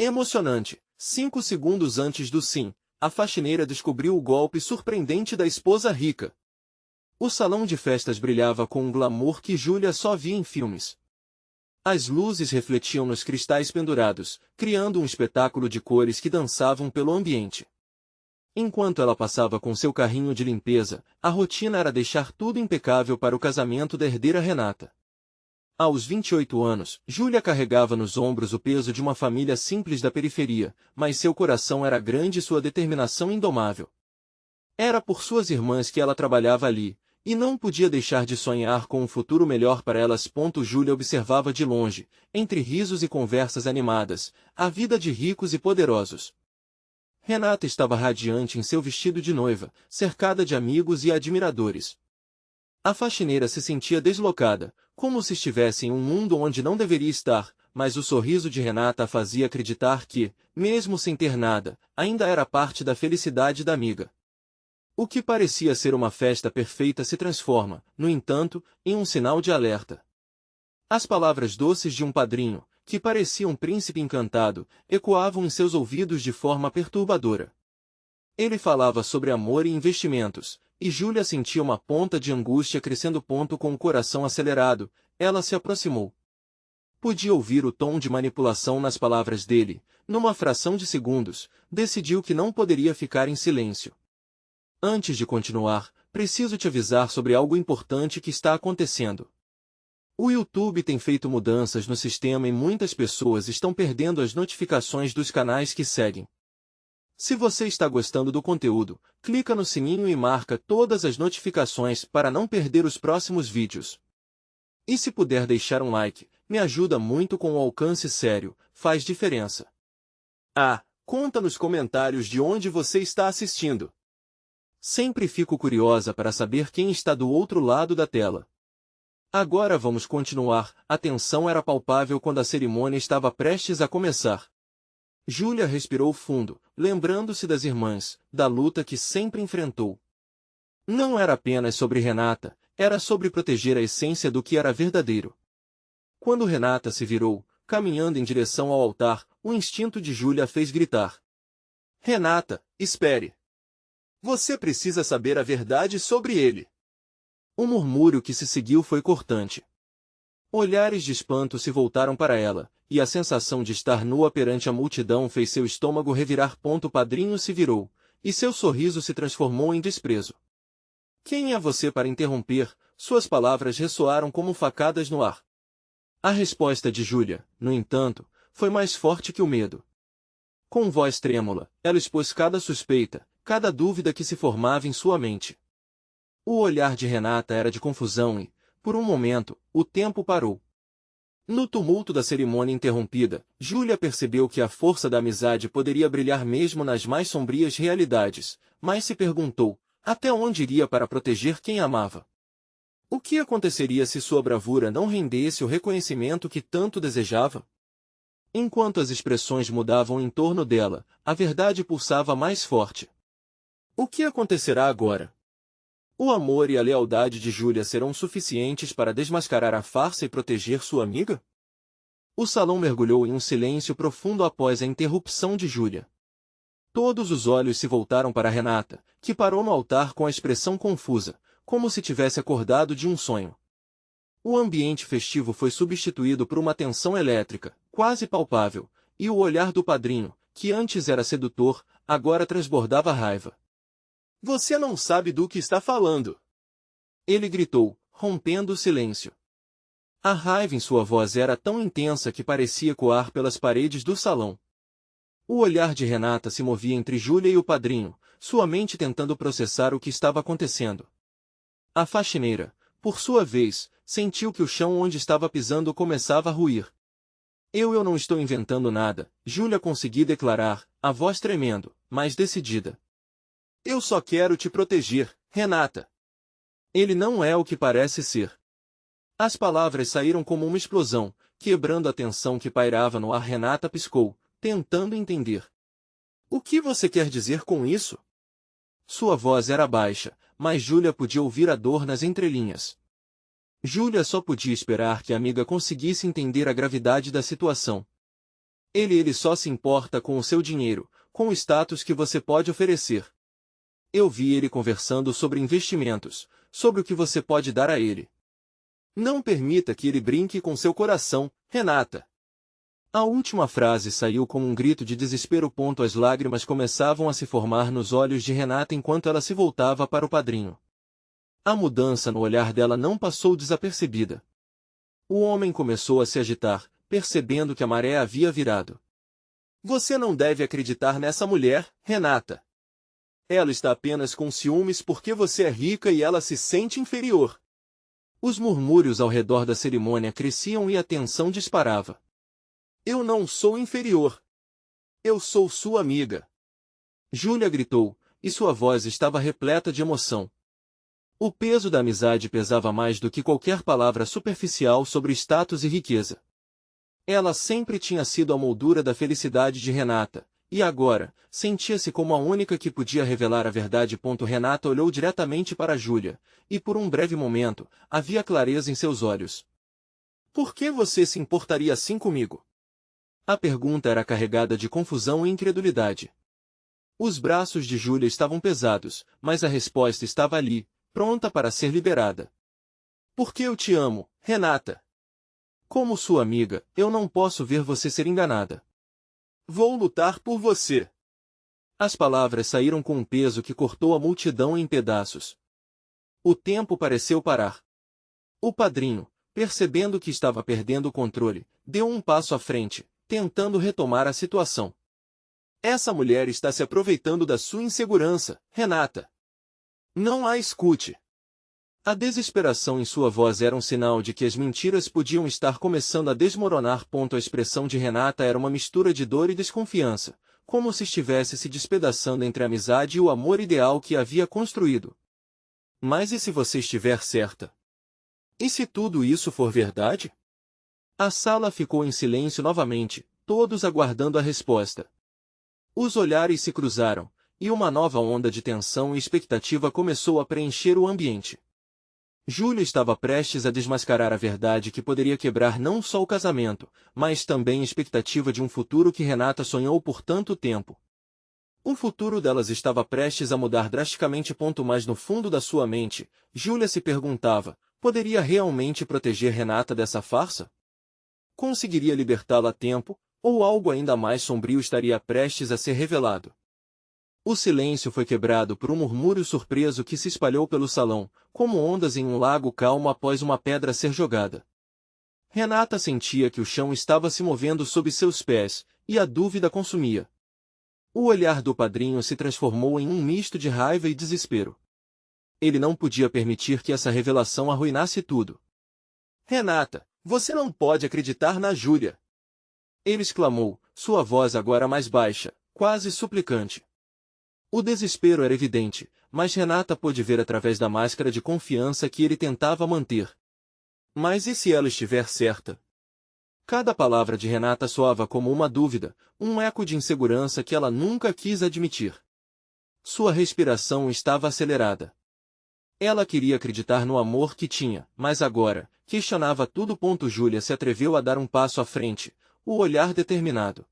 Emocionante. 5 segundos antes do sim, a faxineira descobriu o golpe surpreendente da esposa rica. O salão de festas brilhava com um glamour que Júlia só via em filmes. As luzes refletiam nos cristais pendurados, criando um espetáculo de cores que dançavam pelo ambiente. Enquanto ela passava com seu carrinho de limpeza, a rotina era deixar tudo impecável para o casamento da herdeira Renata. Aos 28 anos, Júlia carregava nos ombros o peso de uma família simples da periferia, mas seu coração era grande e sua determinação indomável. Era por suas irmãs que ela trabalhava ali, e não podia deixar de sonhar com um futuro melhor para elas. Júlia observava de longe, entre risos e conversas animadas, a vida de ricos e poderosos. Renata estava radiante em seu vestido de noiva, cercada de amigos e admiradores. A faxineira se sentia deslocada, como se estivesse em um mundo onde não deveria estar, mas o sorriso de Renata a fazia acreditar que, mesmo sem ter nada, ainda era parte da felicidade da amiga. O que parecia ser uma festa perfeita se transforma, no entanto, em um sinal de alerta. As palavras doces de um padrinho, que parecia um príncipe encantado, ecoavam em seus ouvidos de forma perturbadora. Ele falava sobre amor e investimentos, e Júlia sentia uma ponta de angústia crescendo. Com o coração acelerado, ela se aproximou. Podia ouvir o tom de manipulação nas palavras dele. Numa fração de segundos, decidiu que não poderia ficar em silêncio. Antes de continuar, preciso te avisar sobre algo importante que está acontecendo. O YouTube tem feito mudanças no sistema e muitas pessoas estão perdendo as notificações dos canais que seguem. Se você está gostando do conteúdo, clica no sininho e marca todas as notificações para não perder os próximos vídeos. E se puder deixar um like, me ajuda muito com o alcance sério, faz diferença. Conta nos comentários de onde você está assistindo. Sempre fico curiosa para saber quem está do outro lado da tela. Agora vamos continuar. A tensão era palpável quando a cerimônia estava prestes a começar. Júlia respirou fundo, lembrando-se das irmãs, da luta que sempre enfrentou. Não era apenas sobre Renata, era sobre proteger a essência do que era verdadeiro. Quando Renata se virou, caminhando em direção ao altar, o instinto de Júlia a fez gritar. Renata, espere! Você precisa saber a verdade sobre ele. O murmúrio que se seguiu foi cortante. Olhares de espanto se voltaram para ela, e a sensação de estar nua perante a multidão fez seu estômago revirar. O padrinho se virou, e seu sorriso se transformou em desprezo. Quem é você para interromper? Suas palavras ressoaram como facadas no ar. A resposta de Júlia, no entanto, foi mais forte que o medo. Com voz trêmula, ela expôs cada suspeita, cada dúvida que se formava em sua mente. O olhar de Renata era de confusão e, por um momento, o tempo parou. No tumulto da cerimônia interrompida, Júlia percebeu que a força da amizade poderia brilhar mesmo nas mais sombrias realidades, mas se perguntou, até onde iria para proteger quem amava? O que aconteceria se sua bravura não rendesse o reconhecimento que tanto desejava? Enquanto as expressões mudavam em torno dela, a verdade pulsava mais forte. O que acontecerá agora? O amor e a lealdade de Júlia serão suficientes para desmascarar a farsa e proteger sua amiga? O salão mergulhou em um silêncio profundo após a interrupção de Júlia. Todos os olhos se voltaram para Renata, que parou no altar com a expressão confusa, como se tivesse acordado de um sonho. O ambiente festivo foi substituído por uma tensão elétrica, quase palpável, e o olhar do padrinho, que antes era sedutor, agora transbordava raiva. Você não sabe do que está falando! Ele gritou, rompendo o silêncio. A raiva em sua voz era tão intensa que parecia ecoar pelas paredes do salão. O olhar de Renata se movia entre Júlia e o padrinho, sua mente tentando processar o que estava acontecendo. A faxineira, por sua vez, sentiu que o chão onde estava pisando começava a ruir. Eu não estou inventando nada, Júlia conseguiu declarar, a voz tremendo, mas decidida. Eu só quero te proteger, Renata. Ele não é o que parece ser. As palavras saíram como uma explosão, quebrando a tensão que pairava no ar. Renata piscou, tentando entender. O que você quer dizer com isso? Sua voz era baixa, mas Júlia podia ouvir a dor nas entrelinhas. Júlia só podia esperar que a amiga conseguisse entender a gravidade da situação. Ele só se importa com o seu dinheiro, com o status que você pode oferecer. Eu vi ele conversando sobre investimentos, sobre o que você pode dar a ele. Não permita que ele brinque com seu coração, Renata. A última frase saiu como um grito de desespero. As lágrimas começavam a se formar nos olhos de Renata enquanto ela se voltava para o padrinho. A mudança no olhar dela não passou desapercebida. O homem começou a se agitar, percebendo que a maré havia virado. Você não deve acreditar nessa mulher, Renata. Ela está apenas com ciúmes porque você é rica e ela se sente inferior. Os murmúrios ao redor da cerimônia cresciam e a tensão disparava. Eu não sou inferior. Eu sou sua amiga. Júlia gritou, e sua voz estava repleta de emoção. O peso da amizade pesava mais do que qualquer palavra superficial sobre status e riqueza. Ela sempre tinha sido a moldura da felicidade de Renata, e agora, sentia-se como a única que podia revelar a verdade. Renata olhou diretamente para Júlia, e por um breve momento, havia clareza em seus olhos. Por que você se importaria assim comigo? A pergunta era carregada de confusão e incredulidade. Os braços de Júlia estavam pesados, mas a resposta estava ali, pronta para ser liberada. Porque eu te amo, Renata. Como sua amiga, eu não posso ver você ser enganada. Vou lutar por você. As palavras saíram com um peso que cortou a multidão em pedaços. O tempo pareceu parar. O padrinho, percebendo que estava perdendo o controle, deu um passo à frente, tentando retomar a situação. Essa mulher está se aproveitando da sua insegurança, Renata. Não a escute. A desesperação em sua voz era um sinal de que as mentiras podiam estar começando a desmoronar. A expressão de Renata era uma mistura de dor e desconfiança, como se estivesse se despedaçando entre a amizade e o amor ideal que havia construído. Mas e se você estiver certa? E se tudo isso for verdade? A sala ficou em silêncio novamente, todos aguardando a resposta. Os olhares se cruzaram, e uma nova onda de tensão e expectativa começou a preencher o ambiente. Júlia estava prestes a desmascarar a verdade que poderia quebrar não só o casamento, mas também a expectativa de um futuro que Renata sonhou por tanto tempo. O futuro delas estava prestes a mudar drasticamente. Mas no fundo da sua mente, Júlia se perguntava, poderia realmente proteger Renata dessa farsa? Conseguiria libertá-la a tempo, ou algo ainda mais sombrio estaria prestes a ser revelado? O silêncio foi quebrado por um murmúrio surpreso que se espalhou pelo salão, como ondas em um lago calmo após uma pedra ser jogada. Renata sentia que o chão estava se movendo sob seus pés, e a dúvida consumia. O olhar do padrinho se transformou em um misto de raiva e desespero. Ele não podia permitir que essa revelação arruinasse tudo. Renata, você não pode acreditar na Júlia! Ele exclamou, sua voz agora mais baixa, quase suplicante. O desespero era evidente, mas Renata pôde ver através da máscara de confiança que ele tentava manter. Mas e se ela estiver certa? Cada palavra de Renata soava como uma dúvida, um eco de insegurança que ela nunca quis admitir. Sua respiração estava acelerada. Ela queria acreditar no amor que tinha, mas agora, questionava tudo. Júlia se atreveu a dar um passo à frente, o olhar determinado.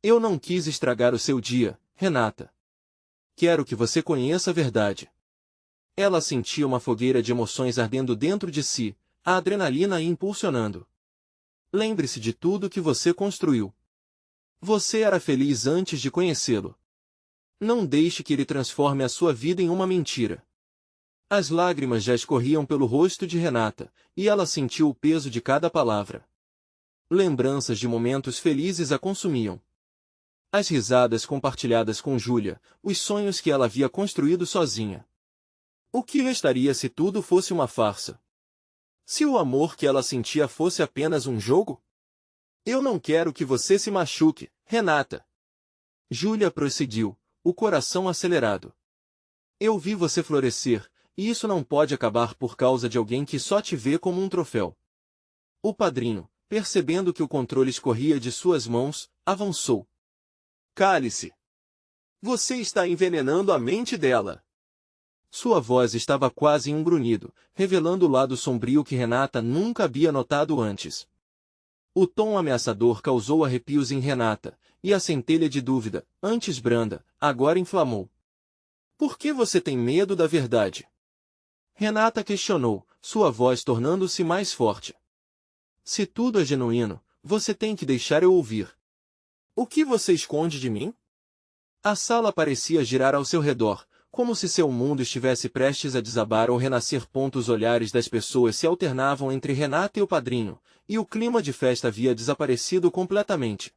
Eu não quis estragar o seu dia, Renata. Quero que você conheça a verdade. Ela sentia uma fogueira de emoções ardendo dentro de si, a adrenalina a impulsionando. Lembre-se de tudo que você construiu. Você era feliz antes de conhecê-lo. Não deixe que ele transforme a sua vida em uma mentira. As lágrimas já escorriam pelo rosto de Renata, e ela sentiu o peso de cada palavra. Lembranças de momentos felizes a consumiam. As risadas compartilhadas com Júlia, os sonhos que ela havia construído sozinha. O que restaria se tudo fosse uma farsa? Se o amor que ela sentia fosse apenas um jogo? Eu não quero que você se machuque, Renata. Júlia prosseguiu, o coração acelerado. Eu vi você florescer, e isso não pode acabar por causa de alguém que só te vê como um troféu. O padrinho, percebendo que o controle escorria de suas mãos, avançou. Cale-se. Você está envenenando a mente dela. Sua voz estava quase em um grunhido, revelando o lado sombrio que Renata nunca havia notado antes. O tom ameaçador causou arrepios em Renata, e a centelha de dúvida, antes branda, agora inflamou. Por que você tem medo da verdade? Renata questionou, sua voz tornando-se mais forte. Se tudo é genuíno, você tem que deixar eu ouvir. O que você esconde de mim? A sala parecia girar ao seu redor, como se seu mundo estivesse prestes a desabar ou renascer. Os olhares das pessoas se alternavam entre Renata e o padrinho, e o clima de festa havia desaparecido completamente.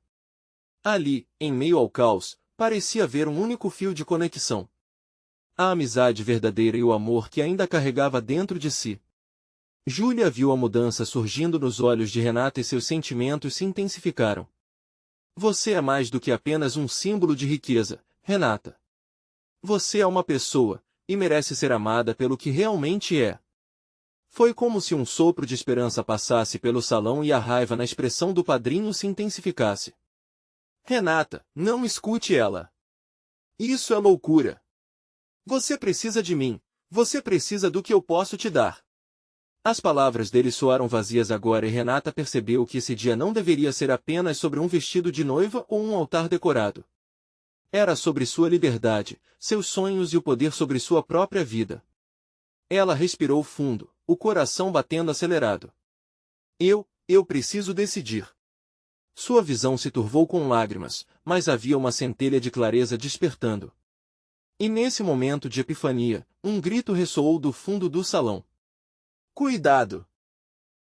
Ali, em meio ao caos, parecia haver um único fio de conexão. A amizade verdadeira e o amor que ainda carregava dentro de si. Júlia viu a mudança surgindo nos olhos de Renata e seus sentimentos se intensificaram. Você é mais do que apenas um símbolo de riqueza, Renata. Você é uma pessoa, e merece ser amada pelo que realmente é. Foi como se um sopro de esperança passasse pelo salão e a raiva na expressão do padrinho se intensificasse. Renata, não escute ela. Isso é loucura. Você precisa de mim, você precisa do que eu posso te dar. As palavras dele soaram vazias agora e Renata percebeu que esse dia não deveria ser apenas sobre um vestido de noiva ou um altar decorado. Era sobre sua liberdade, seus sonhos e o poder sobre sua própria vida. Ela respirou fundo, o coração batendo acelerado. Eu preciso decidir. Sua visão se turvou com lágrimas, mas havia uma centelha de clareza despertando. E nesse momento de epifania, um grito ressoou do fundo do salão. Cuidado!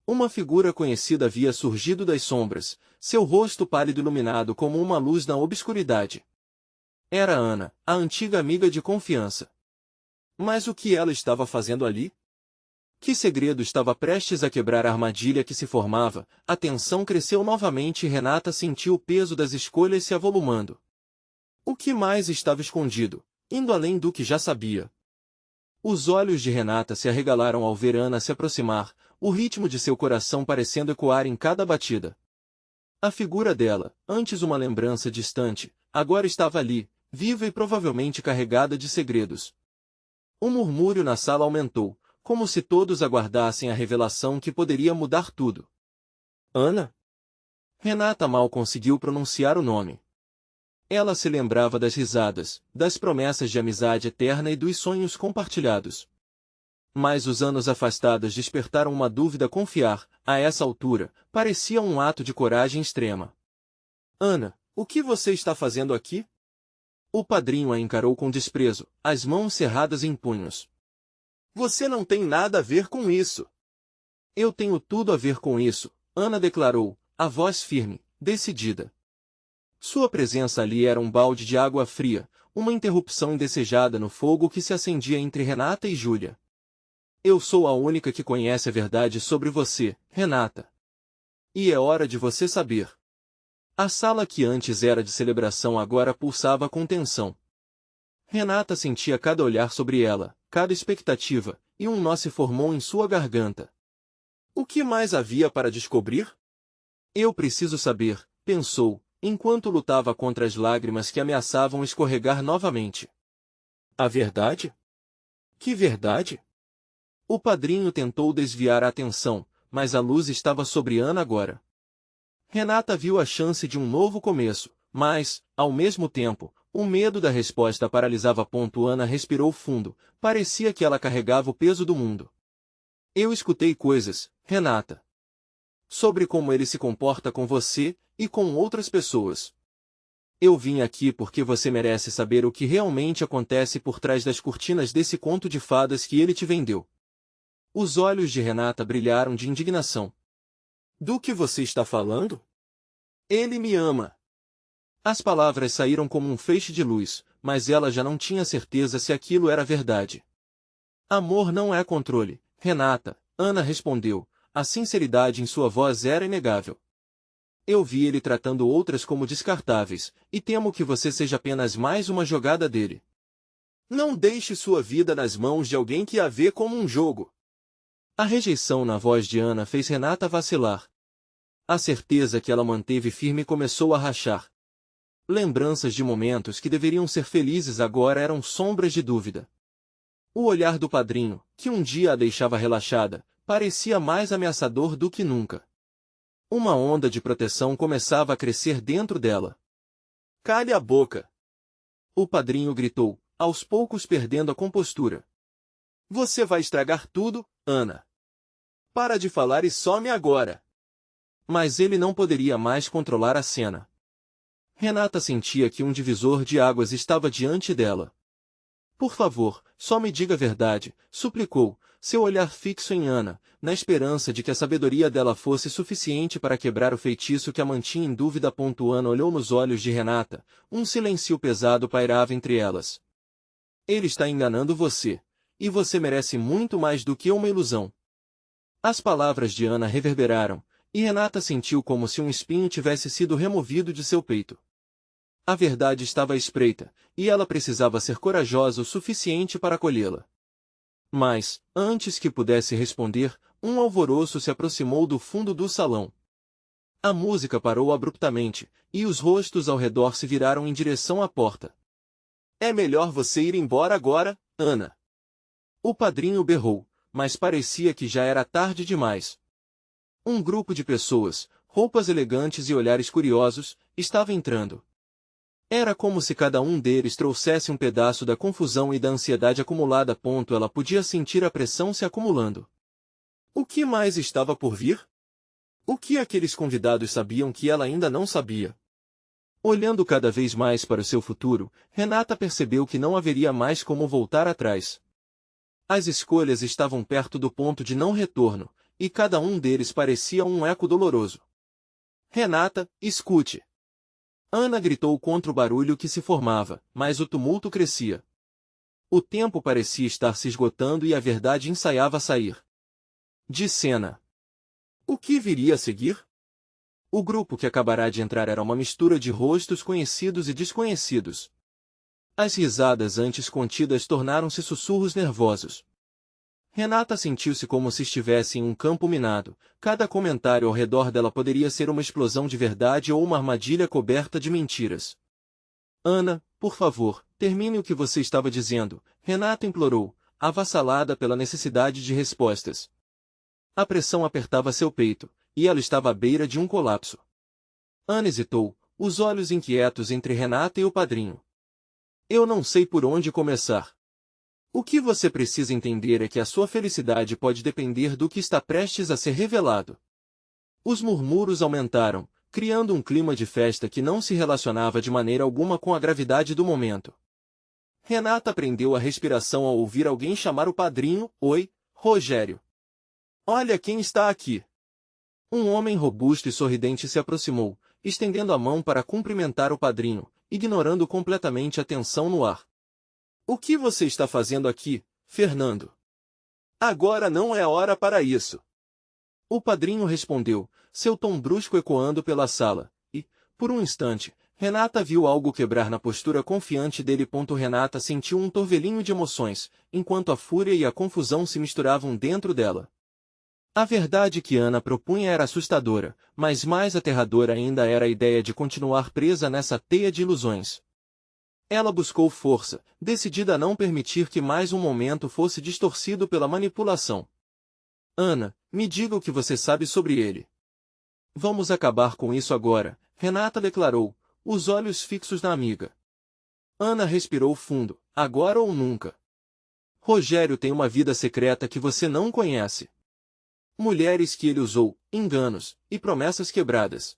Uma figura conhecida havia surgido das sombras, seu rosto pálido iluminado como uma luz na obscuridade. Era Ana, a antiga amiga de confiança. Mas o que ela estava fazendo ali? Que segredo estava prestes a quebrar a armadilha que se formava? A tensão cresceu novamente e Renata sentiu o peso das escolhas se avolumando. O que mais estava escondido, indo além do que já sabia? Os olhos de Renata se arregalaram ao ver Ana se aproximar, o ritmo de seu coração parecendo ecoar em cada batida. A figura dela, antes uma lembrança distante, agora estava ali, viva e provavelmente carregada de segredos. O murmúrio na sala aumentou, como se todos aguardassem a revelação que poderia mudar tudo. Ana? Renata mal conseguiu pronunciar o nome. Ela se lembrava das risadas, das promessas de amizade eterna e dos sonhos compartilhados. Mas os anos afastados despertaram uma dúvida. Confiar, a essa altura, parecia um ato de coragem extrema. Ana, o que você está fazendo aqui? O padrinho a encarou com desprezo, as mãos cerradas em punhos. Você não tem nada a ver com isso. Eu tenho tudo a ver com isso, Ana declarou, a voz firme, decidida. Sua presença ali era um balde de água fria, uma interrupção indesejada no fogo que se acendia entre Renata e Júlia. Eu sou a única que conhece a verdade sobre você, Renata. E é hora de você saber. A sala que antes era de celebração agora pulsava com tensão. Renata sentia cada olhar sobre ela, cada expectativa, e um nó se formou em sua garganta. O que mais havia para descobrir? Eu preciso saber, pensou, enquanto lutava contra as lágrimas que ameaçavam escorregar novamente. A verdade? Que verdade? O padrinho tentou desviar a atenção, mas a luz estava sobre Ana agora. Renata viu a chance de um novo começo, mas, ao mesmo tempo, o medo da resposta paralisava. Ana respirou fundo, parecia que ela carregava o peso do mundo. Eu escutei coisas, Renata. Sobre como ele se comporta com você, e com outras pessoas. Eu vim aqui porque você merece saber o que realmente acontece por trás das cortinas desse conto de fadas que ele te vendeu. Os olhos de Renata brilharam de indignação. Do que você está falando? Ele me ama. As palavras saíram como um feixe de luz, mas ela já não tinha certeza se aquilo era verdade. Amor não é controle, Renata, Ana respondeu, a sinceridade em sua voz era inegável. Eu vi ele tratando outras como descartáveis, e temo que você seja apenas mais uma jogada dele. Não deixe sua vida nas mãos de alguém que a vê como um jogo. A rejeição na voz de Ana fez Renata vacilar. A certeza que ela manteve firme começou a rachar. Lembranças de momentos que deveriam ser felizes agora eram sombras de dúvida. O olhar do padrinho, que um dia a deixava relaxada, parecia mais ameaçador do que nunca. Uma onda de proteção começava a crescer dentro dela. Cale a boca! O padrinho gritou, aos poucos perdendo a compostura. Você vai estragar tudo, Ana. Para de falar e some agora! Mas ele não poderia mais controlar a cena. Renata sentia que um divisor de águas estava diante dela. Por favor, só me diga a verdade, suplicou, seu olhar fixo em Ana, na esperança de que a sabedoria dela fosse suficiente para quebrar o feitiço que a mantinha em dúvida. Ana olhou nos olhos de Renata, um silêncio pesado pairava entre elas. Ele está enganando você, e você merece muito mais do que uma ilusão. As palavras de Ana reverberaram, e Renata sentiu como se um espinho tivesse sido removido de seu peito. A verdade estava à espreita, e ela precisava ser corajosa o suficiente para acolhê-la. Mas, antes que pudesse responder, um alvoroço se aproximou do fundo do salão. A música parou abruptamente, e os rostos ao redor se viraram em direção à porta. É melhor você ir embora agora, Ana. O padrinho berrou, mas parecia que já era tarde demais. Um grupo de pessoas, roupas elegantes e olhares curiosos, estava entrando. Era como se cada um deles trouxesse um pedaço da confusão e da ansiedade acumulada. Ela podia sentir a pressão se acumulando. O que mais estava por vir? O que aqueles convidados sabiam que ela ainda não sabia? Olhando cada vez mais para o seu futuro, Renata percebeu que não haveria mais como voltar atrás. As escolhas estavam perto do ponto de não retorno, e cada um deles parecia um eco doloroso. Renata, escute! Ana gritou contra o barulho que se formava, mas o tumulto crescia. O tempo parecia estar se esgotando e a verdade ensaiava sair de cena. O que viria a seguir? O grupo que acabará de entrar era uma mistura de rostos conhecidos e desconhecidos. As risadas antes contidas tornaram-se sussurros nervosos. Renata sentiu-se como se estivesse em um campo minado. Cada comentário ao redor dela poderia ser uma explosão de verdade ou uma armadilha coberta de mentiras. Ana, por favor, termine o que você estava dizendo, Renata implorou, avassalada pela necessidade de respostas. A pressão apertava seu peito, e ela estava à beira de um colapso. Ana hesitou, os olhos inquietos entre Renata e o padrinho. Eu não sei por onde começar. O que você precisa entender é que a sua felicidade pode depender do que está prestes a ser revelado. Os murmúrios aumentaram, criando um clima de festa que não se relacionava de maneira alguma com a gravidade do momento. Renata prendeu a respiração ao ouvir alguém chamar o padrinho. Oi, Rogério. Olha quem está aqui. Um homem robusto e sorridente se aproximou, estendendo a mão para cumprimentar o padrinho, ignorando completamente a tensão no ar. O que você está fazendo aqui, Fernando? Agora não é hora para isso. O padrinho respondeu, seu tom brusco ecoando pela sala, e, por um instante, Renata viu algo quebrar na postura confiante dele. Renata sentiu um torvelinho de emoções, enquanto a fúria e a confusão se misturavam dentro dela. A verdade que Ana propunha era assustadora, mas mais aterradora ainda era a ideia de continuar presa nessa teia de ilusões. Ela buscou força, decidida a não permitir que mais um momento fosse distorcido pela manipulação. Ana, me diga o que você sabe sobre ele. Vamos acabar com isso agora, Renata declarou, os olhos fixos na amiga. Ana respirou fundo, agora ou nunca. Rogério tem uma vida secreta que você não conhece. Mulheres que ele usou, enganos, e promessas quebradas.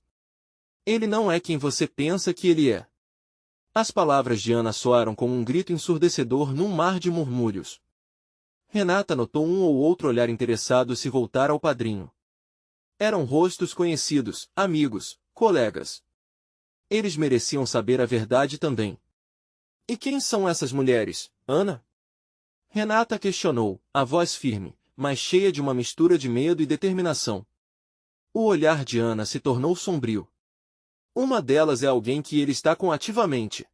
Ele não é quem você pensa que ele é. As palavras de Ana soaram como um grito ensurdecedor num mar de murmúrios. Renata notou um ou outro olhar interessado se voltar ao padrinho. Eram rostos conhecidos, amigos, colegas. Eles mereciam saber a verdade também. E quem são essas mulheres, Ana? Renata questionou, a voz firme, mas cheia de uma mistura de medo e determinação. O olhar de Ana se tornou sombrio. Uma delas é alguém que ele está com ativamente.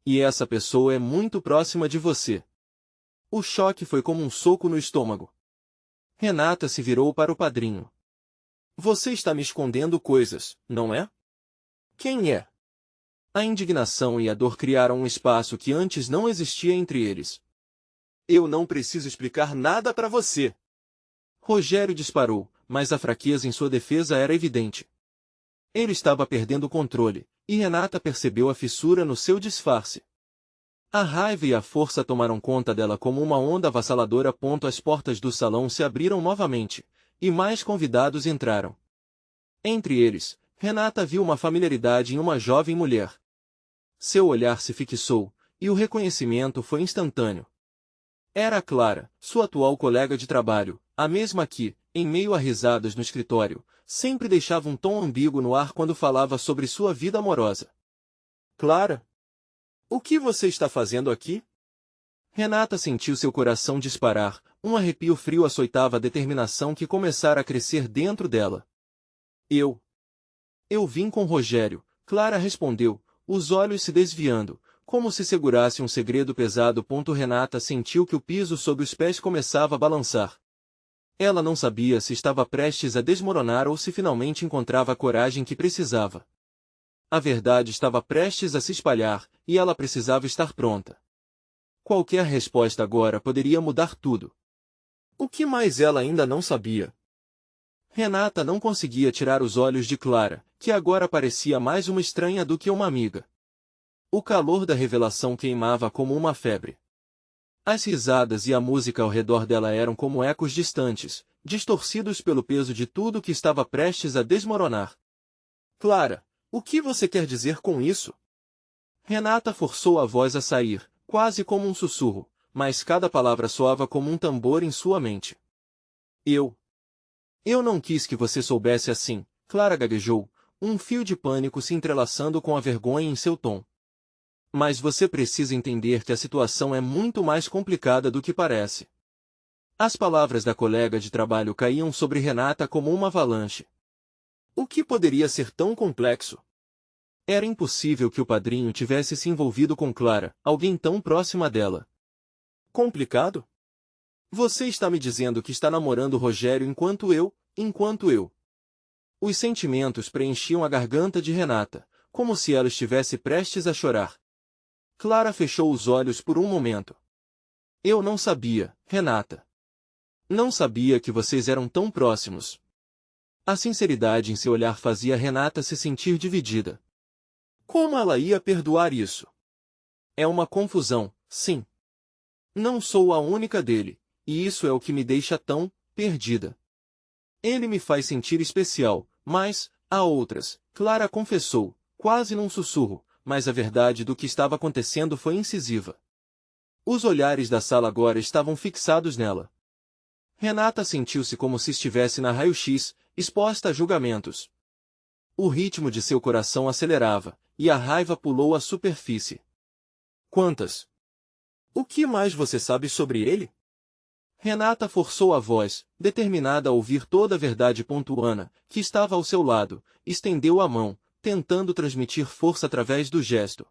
E essa pessoa é muito próxima de você. O choque foi como um soco no estômago. Renata se virou para o padrinho. Você está me escondendo coisas, não é? Quem é? A indignação e a dor criaram um espaço que antes não existia entre eles. Eu não preciso explicar nada para você. Rogério disparou, mas a fraqueza em sua defesa era evidente. Ele estava perdendo o controle, e Renata percebeu a fissura no seu disfarce. A raiva e a força tomaram conta dela como uma onda avassaladora. As portas do salão se abriram novamente, e mais convidados entraram. Entre eles, Renata viu uma familiaridade em uma jovem mulher. Seu olhar se fixou, e o reconhecimento foi instantâneo. Era Clara, sua atual colega de trabalho, a mesma que, em meio a risadas no escritório, sempre deixava um tom ambíguo no ar quando falava sobre sua vida amorosa. Clara? O que você está fazendo aqui? Renata sentiu seu coração disparar, um arrepio frio açoitava a determinação que começara a crescer dentro dela. Eu vim com Rogério, Clara respondeu, os olhos se desviando, como se segurasse um segredo pesado. Renata sentiu que o piso sob os pés começava a balançar. Ela não sabia se estava prestes a desmoronar ou se finalmente encontrava a coragem que precisava. A verdade estava prestes a se espalhar, e ela precisava estar pronta. Qualquer resposta agora poderia mudar tudo. O que mais ela ainda não sabia? Renata não conseguia tirar os olhos de Clara, que agora parecia mais uma estranha do que uma amiga. O calor da revelação queimava como uma febre. As risadas e a música ao redor dela eram como ecos distantes, distorcidos pelo peso de tudo que estava prestes a desmoronar. Clara, o que você quer dizer com isso? Renata forçou a voz a sair, quase como um sussurro, mas cada palavra soava como um tambor em sua mente. Eu não quis que você soubesse assim, Clara gaguejou, um fio de pânico se entrelaçando com a vergonha em seu tom. Mas você precisa entender que a situação é muito mais complicada do que parece. As palavras da colega de trabalho caíam sobre Renata como uma avalanche. O que poderia ser tão complexo? Era impossível que o padrinho tivesse se envolvido com Clara, alguém tão próxima dela. Complicado? Você está me dizendo que está namorando Rogério enquanto eu. Os sentimentos preenchiam a garganta de Renata, como se ela estivesse prestes a chorar. Clara fechou os olhos por um momento. Eu não sabia, Renata. Não sabia que vocês eram tão próximos. A sinceridade em seu olhar fazia Renata se sentir dividida. Como ela ia perdoar isso? É uma confusão, sim. Não sou a única dele, e isso é o que me deixa tão perdida. Ele me faz sentir especial, mas há outras, Clara confessou, quase num sussurro, mas a verdade do que estava acontecendo foi incisiva. Os olhares da sala agora estavam fixados nela. Renata sentiu-se como se estivesse na raio-x, exposta a julgamentos. O ritmo de seu coração acelerava, e a raiva pulou à superfície. Quantas? O que mais você sabe sobre ele? Renata forçou a voz, determinada a ouvir toda a verdade. Ana, que estava ao seu lado, estendeu a mão, tentando transmitir força através do gesto.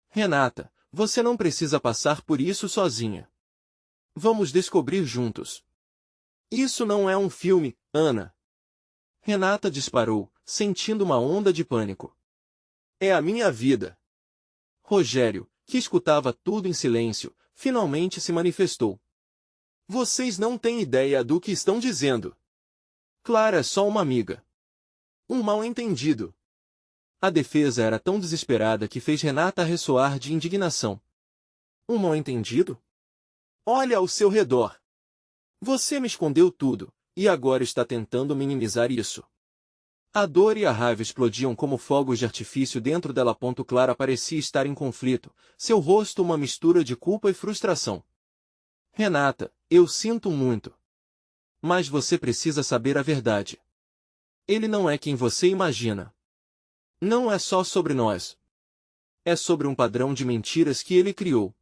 Renata, você não precisa passar por isso sozinha. Vamos descobrir juntos. Isso não é um filme, Ana. Renata disparou, sentindo uma onda de pânico. É a minha vida. Rogério, que escutava tudo em silêncio, finalmente se manifestou. Vocês não têm ideia do que estão dizendo. Clara é só uma amiga. Um mal-entendido. A defesa era tão desesperada que fez Renata ressoar de indignação. Um mal-entendido? Olha ao seu redor. Você me escondeu tudo, e agora está tentando minimizar isso. A dor e a raiva explodiam como fogos de artifício dentro dela. Clara parecia estar em conflito, seu rosto uma mistura de culpa e frustração. Renata, eu sinto muito. Mas você precisa saber a verdade. Ele não é quem você imagina. Não é só sobre nós. É sobre um padrão de mentiras que ele criou.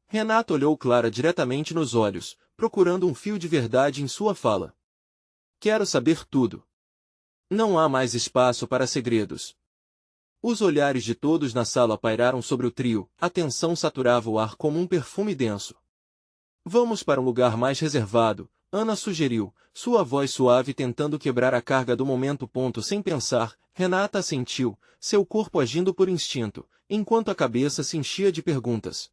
Renata olhou Clara diretamente nos olhos, procurando um fio de verdade em sua fala. Quero saber tudo. Não há mais espaço para segredos. Os olhares de todos na sala pairaram sobre o trio, a tensão saturava o ar como um perfume denso. Vamos para um lugar mais reservado, Ana sugeriu, sua voz suave tentando quebrar a carga do momento. Sem pensar, Renata assentiu, seu corpo agindo por instinto, enquanto a cabeça se enchia de perguntas.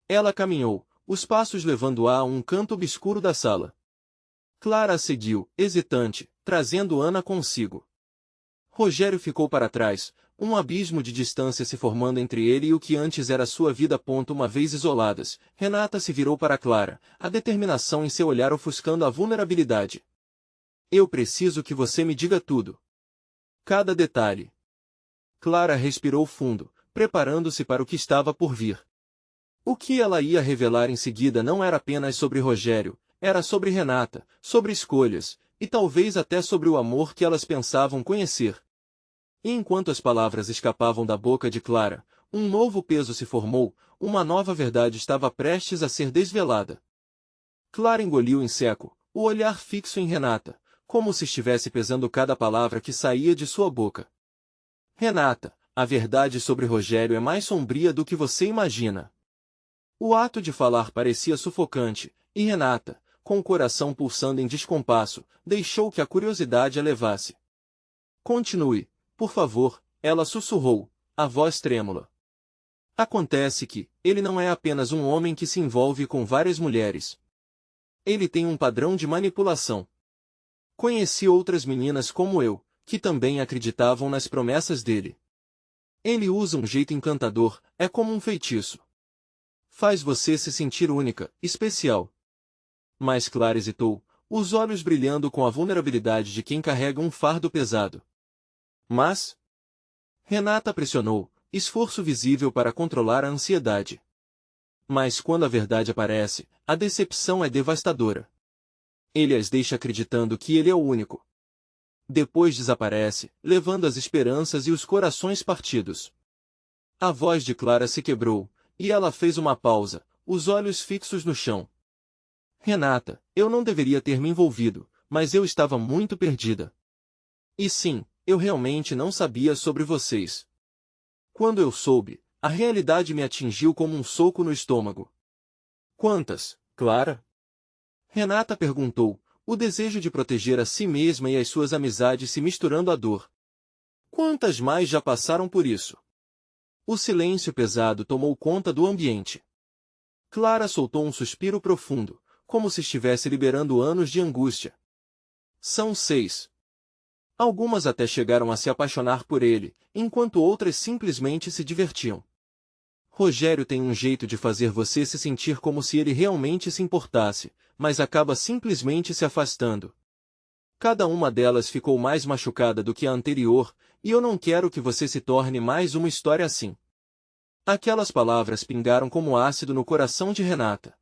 Ela caminhou, os passos levando-a a um canto obscuro da sala. Clara a seguiu, hesitante, trazendo Ana consigo. Rogério ficou para trás, um abismo de distância se formando entre ele e o que antes era sua vida. Uma vez isoladas, Renata se virou para Clara, a determinação em seu olhar ofuscando a vulnerabilidade. Eu preciso que você me diga tudo. Cada detalhe. Clara respirou fundo, preparando-se para o que estava por vir. O que ela ia revelar em seguida não era apenas sobre Rogério, era sobre Renata, sobre escolhas, e talvez até sobre o amor que elas pensavam conhecer. E enquanto as palavras escapavam da boca de Clara, um novo peso se formou, uma nova verdade estava prestes a ser desvelada. Clara engoliu em seco, o olhar fixo em Renata, como se estivesse pesando cada palavra que saía de sua boca. Renata, a verdade sobre Rogério é mais sombria do que você imagina. O ato de falar parecia sufocante, e Renata, com o coração pulsando em descompasso, deixou que a curiosidade a levasse. Continue, por favor, ela sussurrou, a voz trêmula. Acontece que, ele não é apenas um homem que se envolve com várias mulheres. Ele tem um padrão de manipulação. Conheci outras meninas como eu, que também acreditavam nas promessas dele. Ele usa um jeito encantador, é como um feitiço. Faz você se sentir única, especial. Mas Clara hesitou, os olhos brilhando com a vulnerabilidade de quem carrega um fardo pesado. Mas... Renata pressionou, esforço visível para controlar a ansiedade. Mas quando a verdade aparece, a decepção é devastadora. Ele as deixa acreditando que ele é o único. Depois desaparece, levando as esperanças e os corações partidos. A voz de Clara se quebrou, e ela fez uma pausa, os olhos fixos no chão. Renata, eu não deveria ter me envolvido, mas eu estava muito perdida. E sim, eu realmente não sabia sobre vocês. Quando eu soube, a realidade me atingiu como um soco no estômago. Quantas, Clara? Renata perguntou, o desejo de proteger a si mesma e as suas amizades se misturando à dor. Quantas mais já passaram por isso? O silêncio pesado tomou conta do ambiente. Clara soltou um suspiro profundo, como se estivesse liberando anos de angústia. São 6. Algumas até chegaram a se apaixonar por ele, enquanto outras simplesmente se divertiam. Rogério tem um jeito de fazer você se sentir como se ele realmente se importasse, mas acaba simplesmente se afastando. Cada uma delas ficou mais machucada do que a anterior, e eu não quero que você se torne mais uma história assim. Aquelas palavras pingaram como ácido no coração de Renata.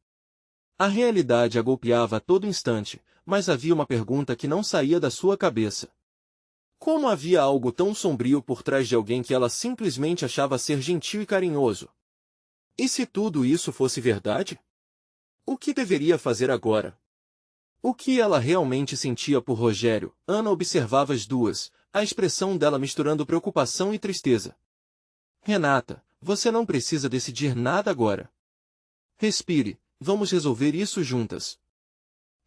A realidade a golpeava a todo instante, mas havia uma pergunta que não saía da sua cabeça. Como havia algo tão sombrio por trás de alguém que ela simplesmente achava ser gentil e carinhoso? E se tudo isso fosse verdade? O que deveria fazer agora? O que ela realmente sentia por Rogério? Ana observava as duas, a expressão dela misturando preocupação e tristeza. Renata, você não precisa decidir nada agora. Respire, vamos resolver isso juntas.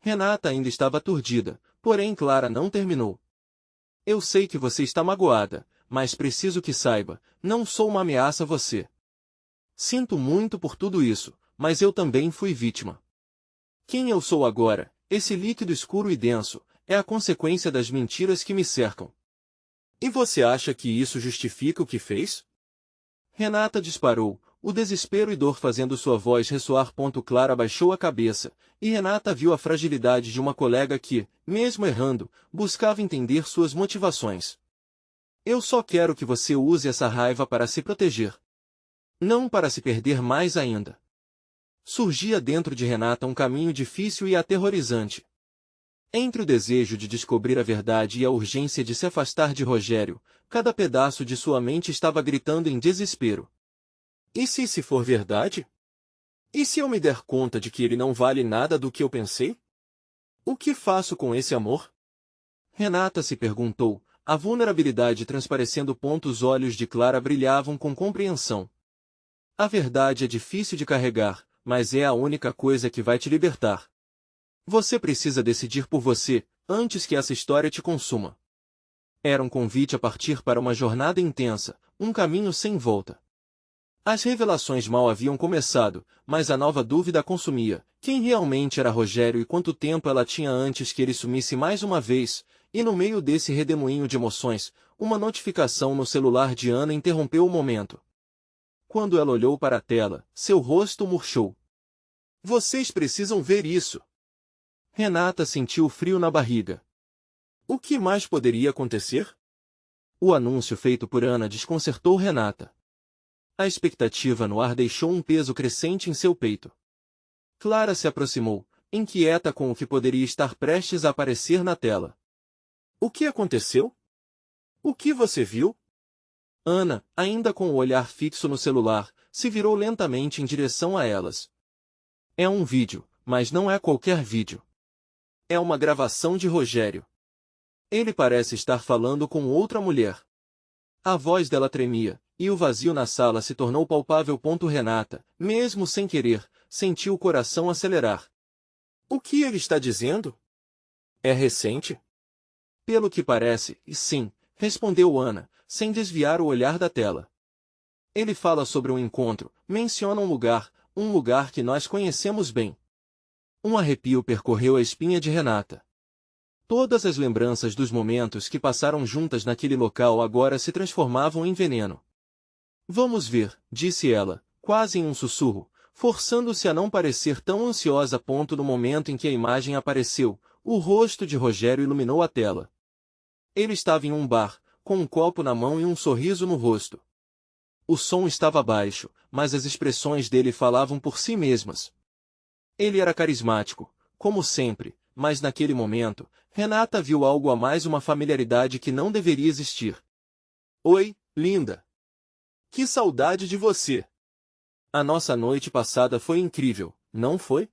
Renata ainda estava aturdida, porém Clara não terminou. Eu sei que você está magoada, mas preciso que saiba, não sou uma ameaça a você. Sinto muito por tudo isso, mas eu também fui vítima. Quem eu sou agora, esse líquido escuro e denso, é a consequência das mentiras que me cercam. E você acha que isso justifica o que fez? Renata disparou, o desespero e dor fazendo sua voz ressoar. Clara baixou a cabeça, e Renata viu a fragilidade de uma colega que, mesmo errando, buscava entender suas motivações. Eu só quero que você use essa raiva para se proteger. Não para se perder mais ainda. Surgia dentro de Renata um caminho difícil e aterrorizante. Entre o desejo de descobrir a verdade e a urgência de se afastar de Rogério, cada pedaço de sua mente estava gritando em desespero. E se for verdade? E se eu me der conta de que ele não vale nada do que eu pensei? O que faço com esse amor? Renata se perguntou, a vulnerabilidade transparecendo. Os olhos de Clara brilhavam com compreensão. A verdade é difícil de carregar, mas é a única coisa que vai te libertar. Você precisa decidir por você, antes que essa história te consuma. Era um convite a partir para uma jornada intensa, um caminho sem volta. As revelações mal haviam começado, mas a nova dúvida a consumia, Quem realmente era Rogério e quanto tempo ela tinha antes que ele sumisse mais uma vez, e no meio desse redemoinho de emoções, uma notificação no celular de Ana interrompeu o momento. Quando ela olhou para a tela, seu rosto murchou. Vocês precisam ver isso. Renata sentiu frio na barriga. O que mais poderia acontecer? O anúncio feito por Ana desconcertou Renata. A expectativa no ar deixou um peso crescente em seu peito. Clara se aproximou, inquieta com o que poderia estar prestes a aparecer na tela. O que aconteceu? O que você viu? Ana, ainda com o olhar fixo no celular, se virou lentamente em direção a elas. É um vídeo, mas não é qualquer vídeo. É uma gravação de Rogério. Ele parece estar falando com outra mulher. A voz dela tremia, e o vazio na sala se tornou palpável. Renata, mesmo sem querer, sentiu o coração acelerar. O que ele está dizendo? É recente? Pelo que parece, sim, respondeu Ana, sem desviar o olhar da tela. Ele fala sobre um encontro, menciona um lugar que nós conhecemos bem. Um arrepio percorreu a espinha de Renata. Todas as lembranças dos momentos que passaram juntas naquele local agora se transformavam em veneno. Vamos ver, disse ela, quase em um sussurro, forçando-se a não parecer tão ansiosa. No momento em que a imagem apareceu, o rosto de Rogério iluminou a tela. Ele estava em um bar, com um copo na mão e um sorriso no rosto. O som estava baixo, mas as expressões dele falavam por si mesmas. Ele era carismático, como sempre, mas naquele momento, Renata viu algo a mais, uma familiaridade que não deveria existir. Oi, linda! Que saudade de você! A nossa noite passada foi incrível, não foi?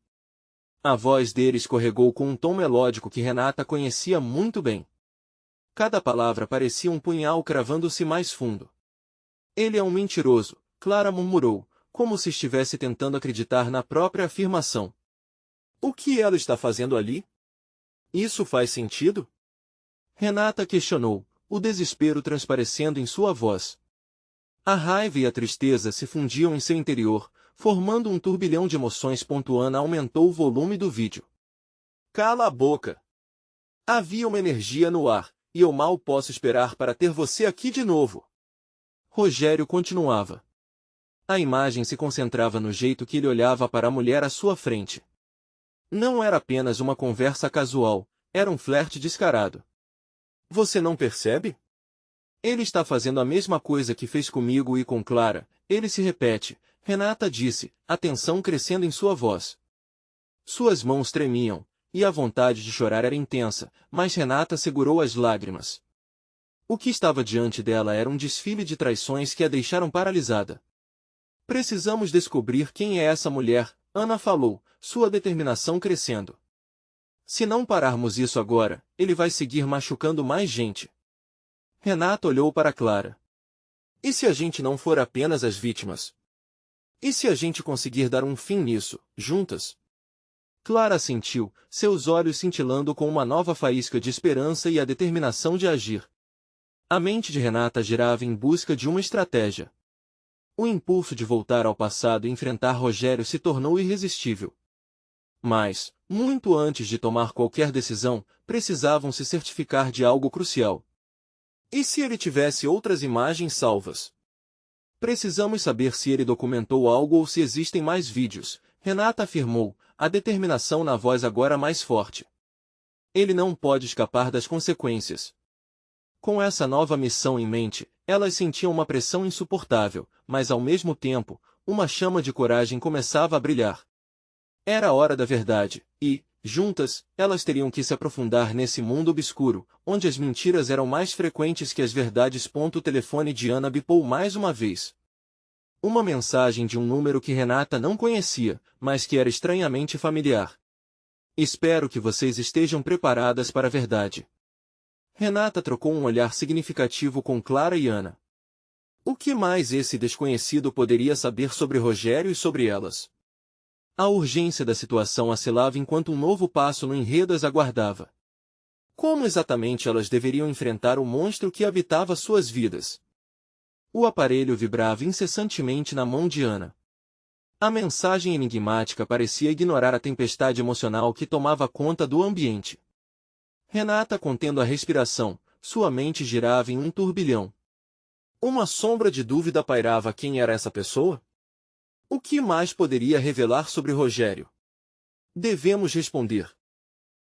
A voz dele escorregou com um tom melódico que Renata conhecia muito bem. Cada palavra parecia um punhal cravando-se mais fundo. Ele é um mentiroso, Clara murmurou, como se estivesse tentando acreditar na própria afirmação. O que ela está fazendo ali? Isso faz sentido? Renata questionou, o desespero transparecendo em sua voz. A raiva e a tristeza se fundiam em seu interior, formando um turbilhão de emoções. Ana aumentou o volume do vídeo. Cala a boca! Havia uma energia no ar, e eu mal posso esperar para ter você aqui de novo. Rogério continuava. A imagem se concentrava no jeito que ele olhava para a mulher à sua frente. Não era apenas uma conversa casual, era um flerte descarado. Você não percebe? Ele está fazendo a mesma coisa que fez comigo e com Clara, ele se repete, Renata disse, a tensão crescendo em sua voz. Suas mãos tremiam, e a vontade de chorar era intensa, mas Renata segurou as lágrimas. O que estava diante dela era um desfile de traições que a deixaram paralisada. Precisamos descobrir quem é essa mulher, Ana falou, sua determinação crescendo. Se não pararmos isso agora, ele vai seguir machucando mais gente. Renata olhou para Clara. E se a gente não for apenas as vítimas? E se a gente conseguir dar um fim nisso, juntas? Clara assentiu, seus olhos cintilando com uma nova faísca de esperança e a determinação de agir. A mente de Renata girava em busca de uma estratégia. O impulso de voltar ao passado e enfrentar Rogério se tornou irresistível. Mas, muito antes de tomar qualquer decisão, precisavam se certificar de algo crucial. E se ele tivesse outras imagens salvas? Precisamos saber se ele documentou algo ou se existem mais vídeos, Renata afirmou, a determinação na voz agora mais forte. Ele não pode escapar das consequências. Com essa nova missão em mente, elas sentiam uma pressão insuportável, mas ao mesmo tempo, uma chama de coragem começava a brilhar. Era a hora da verdade, e, juntas, elas teriam que se aprofundar nesse mundo obscuro, onde as mentiras eram mais frequentes que as verdades. O telefone de Ana bipou mais uma vez. Uma mensagem de um número que Renata não conhecia, mas que era estranhamente familiar. Espero que vocês estejam preparadas para a verdade. Renata trocou um olhar significativo com Clara e Ana. O que mais esse desconhecido poderia saber sobre Rogério e sobre elas? A urgência da situação assilava enquanto um novo passo no enredo as aguardava. Como exatamente elas deveriam enfrentar o monstro que habitava suas vidas? O aparelho vibrava incessantemente na mão de Ana. A mensagem enigmática parecia ignorar a tempestade emocional que tomava conta do ambiente. Renata contendo a respiração, sua mente girava em um turbilhão. Uma sombra de dúvida pairava quem era essa pessoa? O que mais poderia revelar sobre Rogério? Devemos responder.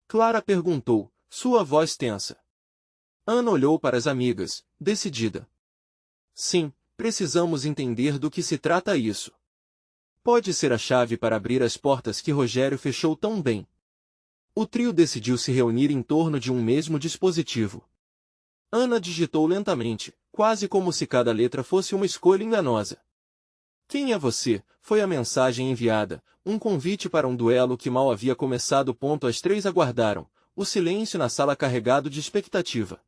Clara perguntou, sua voz tensa. Ana olhou para as amigas, decidida. Sim, precisamos entender do que se trata isso. Pode ser a chave para abrir as portas que Rogério fechou tão bem. O trio decidiu se reunir em torno de um mesmo dispositivo. Ana digitou lentamente, quase como se cada letra fosse uma escolha enganosa. Quem é você? Foi a mensagem enviada, um convite para um duelo que mal havia começado. As três aguardaram, o silêncio na sala carregado de expectativa.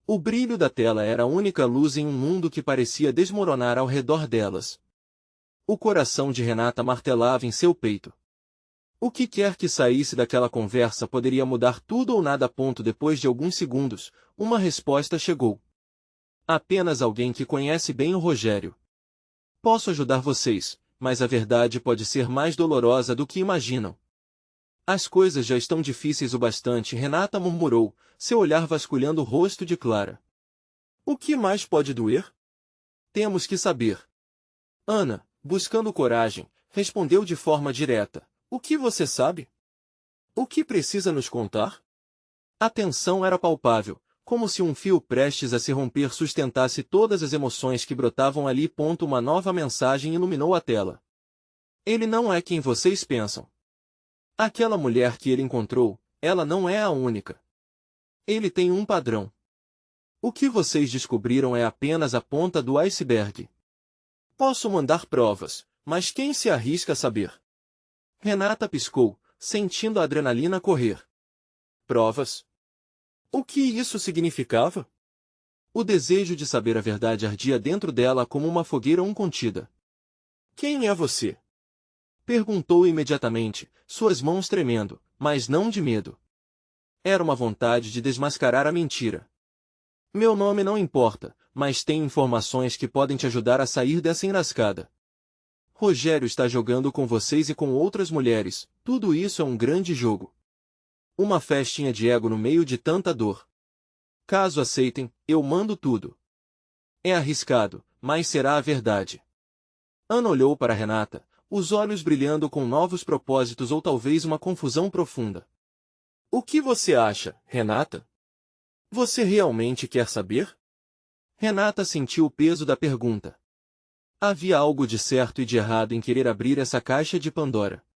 O brilho da tela era a única luz em um mundo que parecia desmoronar ao redor delas. O coração de Renata martelava em seu peito. O que quer que saísse daquela conversa poderia mudar tudo ou nada. Depois de alguns segundos, uma resposta chegou. Apenas alguém que conhece bem o Rogério. Posso ajudar vocês, mas a verdade pode ser mais dolorosa do que imaginam. As coisas já estão difíceis o bastante, Renata murmurou, seu olhar vasculhando o rosto de Clara. O que mais pode doer? Temos que saber. Ana, buscando coragem, respondeu de forma direta. O que você sabe? O que precisa nos contar? A tensão era palpável, como se um fio prestes a se romper sustentasse todas as emoções que brotavam ali. Uma nova mensagem iluminou a tela. Ele não é quem vocês pensam. Aquela mulher que ele encontrou, ela não é a única. Ele tem um padrão. O que vocês descobriram é apenas a ponta do iceberg. Posso mandar provas, mas quem se arrisca a saber? Renata piscou, sentindo a adrenalina correr. Provas? O que isso significava? O desejo de saber a verdade ardia dentro dela como uma fogueira incontida. Quem é você? Perguntou imediatamente, suas mãos tremendo, mas não de medo. Era uma vontade de desmascarar a mentira. Meu nome não importa, mas tenho informações que podem te ajudar a sair dessa enrascada. Rogério está jogando com vocês e com outras mulheres, tudo isso é um grande jogo. Uma festinha de ego no meio de tanta dor. Caso aceitem, eu mando tudo. É arriscado, mas será a verdade. Ana olhou para Renata, os olhos brilhando com novos propósitos ou talvez uma confusão profunda. O que você acha, Renata? Você realmente quer saber? Renata sentiu o peso da pergunta. Havia algo de certo e de errado em querer abrir essa caixa de Pandora.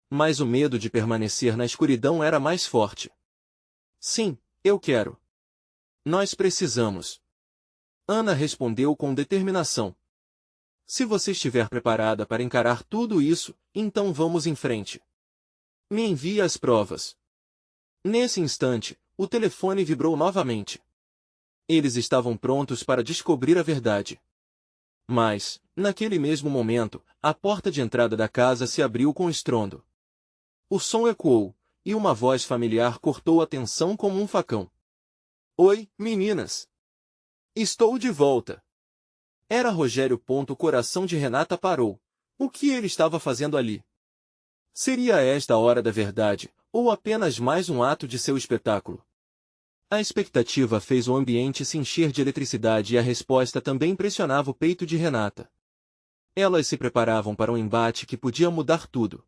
Mas o medo de permanecer na escuridão era mais forte. Sim, eu quero. Nós precisamos. Ana respondeu com determinação. Se você estiver preparada para encarar tudo isso, então vamos em frente. Me envie as provas. Nesse instante, o telefone vibrou novamente. Eles estavam prontos para descobrir a verdade. Mas, naquele mesmo momento, a porta de entrada da casa se abriu com estrondo. O som ecoou, e uma voz familiar cortou a tensão como um facão. Oi, meninas! Estou de volta! Era Rogério. O coração de Renata parou. O que ele estava fazendo ali? Seria esta a hora da verdade, ou apenas mais um ato de seu espetáculo? A expectativa fez o ambiente se encher de eletricidade e a resposta também pressionava o peito de Renata. Elas se preparavam para um embate que podia mudar tudo.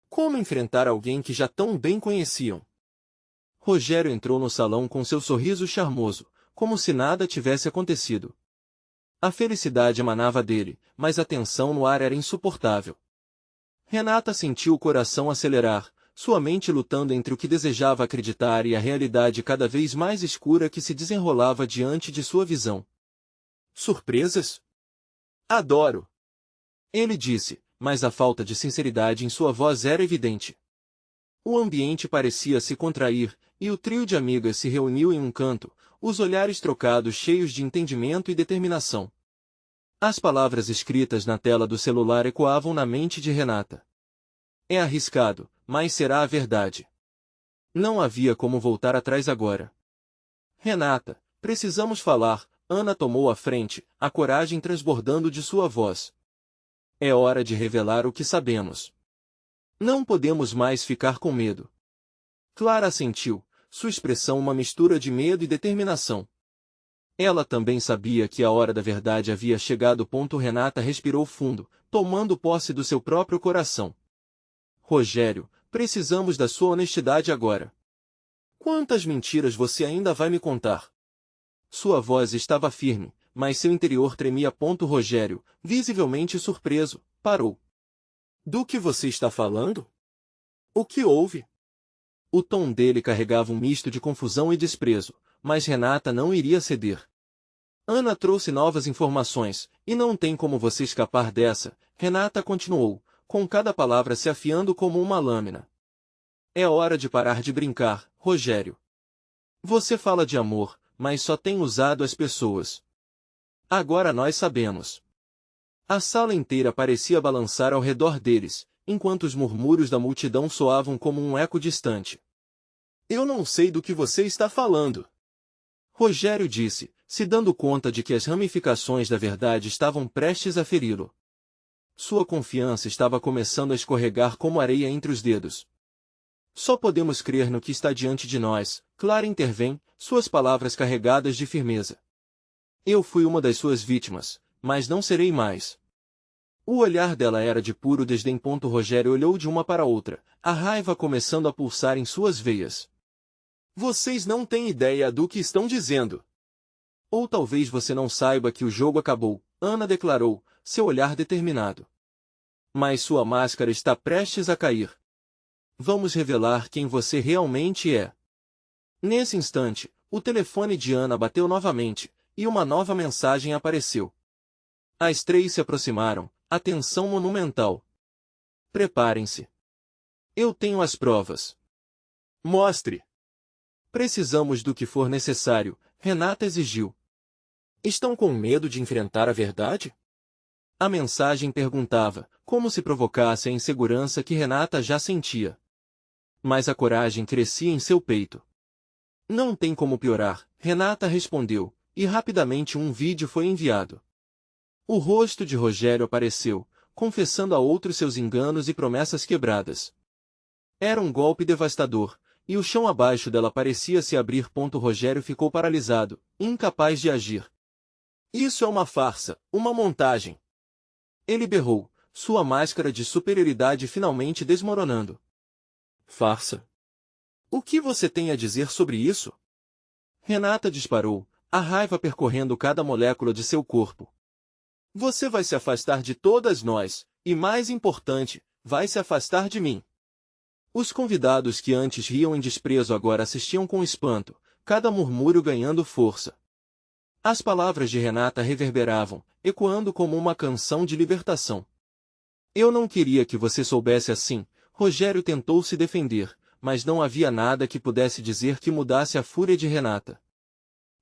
Como enfrentar alguém que já tão bem conheciam? Rogério entrou no salão com seu sorriso charmoso, como se nada tivesse acontecido. A felicidade emanava dele, mas a tensão no ar era insuportável. Renata sentiu o coração acelerar, sua mente lutando entre o que desejava acreditar e a realidade cada vez mais escura que se desenrolava diante de sua visão. Surpresas? Adoro! Ele disse, mas a falta de sinceridade em sua voz era evidente. O ambiente parecia se contrair, e o trio de amigas se reuniu em um canto, os olhares trocados cheios de entendimento e determinação. As palavras escritas na tela do celular ecoavam na mente de Renata. É arriscado, mas será a verdade. Não havia como voltar atrás agora. Renata, precisamos falar. Ana tomou a frente, a coragem transbordando de sua voz. É hora de revelar o que sabemos. Não podemos mais ficar com medo. Clara assentiu, sua expressão uma mistura de medo e determinação. Ela também sabia que a hora da verdade havia chegado. Renata respirou fundo, tomando posse do seu próprio coração. Rogério, precisamos da sua honestidade agora. Quantas mentiras você ainda vai me contar? Sua voz estava firme, mas seu interior tremia. Rogério, visivelmente surpreso, parou. Do que você está falando? O que houve? O tom dele carregava um misto de confusão e desprezo, mas Renata não iria ceder. Ana trouxe novas informações, e não tem como você escapar dessa, Renata continuou, com cada palavra se afiando como uma lâmina. É hora de parar de brincar, Rogério. Você fala de amor, mas só tem usado as pessoas. Agora nós sabemos. A sala inteira parecia balançar ao redor deles, enquanto os murmúrios da multidão soavam como um eco distante. Eu não sei do que você está falando. Rogério disse, se dando conta de que as ramificações da verdade estavam prestes a feri-lo. Sua confiança estava começando a escorregar como areia entre os dedos. Só podemos crer no que está diante de nós, Clara intervém, suas palavras carregadas de firmeza. Eu fui uma das suas vítimas, mas não serei mais. O olhar dela era de puro desdém. Rogério olhou de uma para outra, a raiva começando a pulsar em suas veias. Vocês não têm ideia do que estão dizendo. Ou talvez você não saiba que o jogo acabou, Ana declarou, seu olhar determinado. Mas sua máscara está prestes a cair. Vamos revelar quem você realmente é. Nesse instante, o telefone de Ana bateu novamente, e uma nova mensagem apareceu. As três se aproximaram, a tensão monumental. Preparem-se. Eu tenho as provas. Mostre. Precisamos do que for necessário, Renata exigiu. Estão com medo de enfrentar a verdade? A mensagem perguntava, como se provocasse a insegurança que Renata já sentia. Mas a coragem crescia em seu peito. Não tem como piorar, Renata respondeu, e rapidamente um vídeo foi enviado. O rosto de Rogério apareceu, confessando a outros seus enganos e promessas quebradas. Era um golpe devastador, e o chão abaixo dela parecia se abrir. Rogério ficou paralisado, incapaz de agir. Isso é uma farsa, uma montagem. Ele berrou, sua máscara de superioridade finalmente desmoronando. Farsa? O que você tem a dizer sobre isso? Renata disparou, a raiva percorrendo cada molécula de seu corpo. Você vai se afastar de todas nós, e mais importante, vai se afastar de mim. Os convidados que antes riam em desprezo agora assistiam com espanto, cada murmúrio ganhando força. As palavras de Renata reverberavam, ecoando como uma canção de libertação. Eu não queria que você soubesse assim, Rogério tentou se defender, mas não havia nada que pudesse dizer que mudasse a fúria de Renata.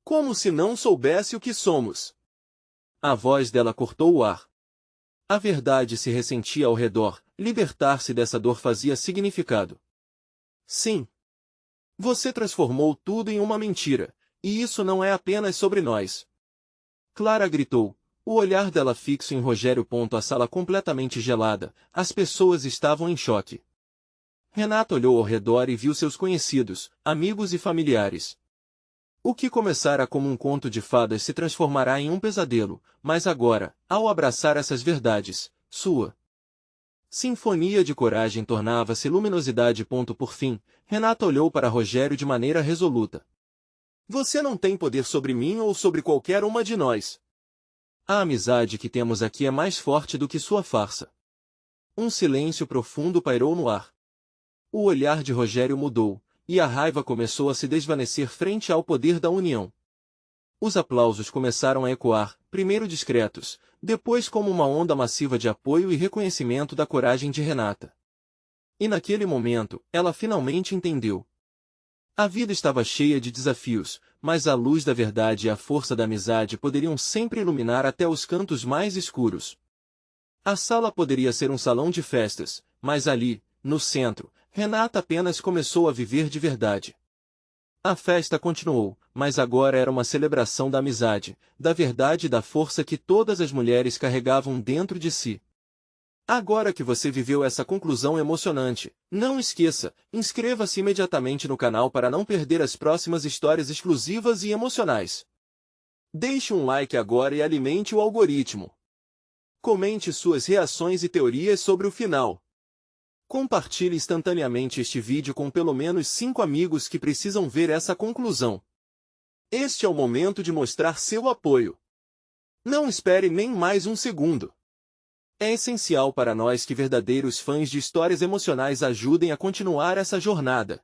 Como se não soubesse o que somos. A voz dela cortou o ar. A verdade se ressentia ao redor, libertar-se dessa dor fazia significado. Sim. Você transformou tudo em uma mentira, e isso não é apenas sobre nós. Clara gritou, o olhar dela fixo em Rogério. A sala completamente gelada, as pessoas estavam em choque. Renata olhou ao redor e viu seus conhecidos, amigos e familiares. O que começara como um conto de fadas se transformará em um pesadelo, mas agora, ao abraçar essas verdades, sua sinfonia de coragem tornava-se luminosidade. Por fim, Renata olhou para Rogério de maneira resoluta. Você não tem poder sobre mim ou sobre qualquer uma de nós. A amizade que temos aqui é mais forte do que sua farsa. Um silêncio profundo pairou no ar. O olhar de Rogério mudou, e a raiva começou a se desvanecer frente ao poder da união. Os aplausos começaram a ecoar, primeiro discretos, depois como uma onda massiva de apoio e reconhecimento da coragem de Renata. E naquele momento, ela finalmente entendeu. A vida estava cheia de desafios, mas a luz da verdade e a força da amizade poderiam sempre iluminar até os cantos mais escuros. A sala poderia ser um salão de festas, mas ali, no centro, Renata apenas começou a viver de verdade. A festa continuou, mas agora era uma celebração da amizade, da verdade e da força que todas as mulheres carregavam dentro de si. Agora que você viveu essa conclusão emocionante, não esqueça, inscreva-se imediatamente no canal para não perder as próximas histórias exclusivas e emocionais. Deixe um like agora e alimente o algoritmo. Comente suas reações e teorias sobre o final. Compartilhe instantaneamente este vídeo com pelo menos 5 amigos que precisam ver essa conclusão. Este é o momento de mostrar seu apoio. Não espere nem mais um segundo. É essencial para nós que verdadeiros fãs de histórias emocionais ajudem a continuar essa jornada.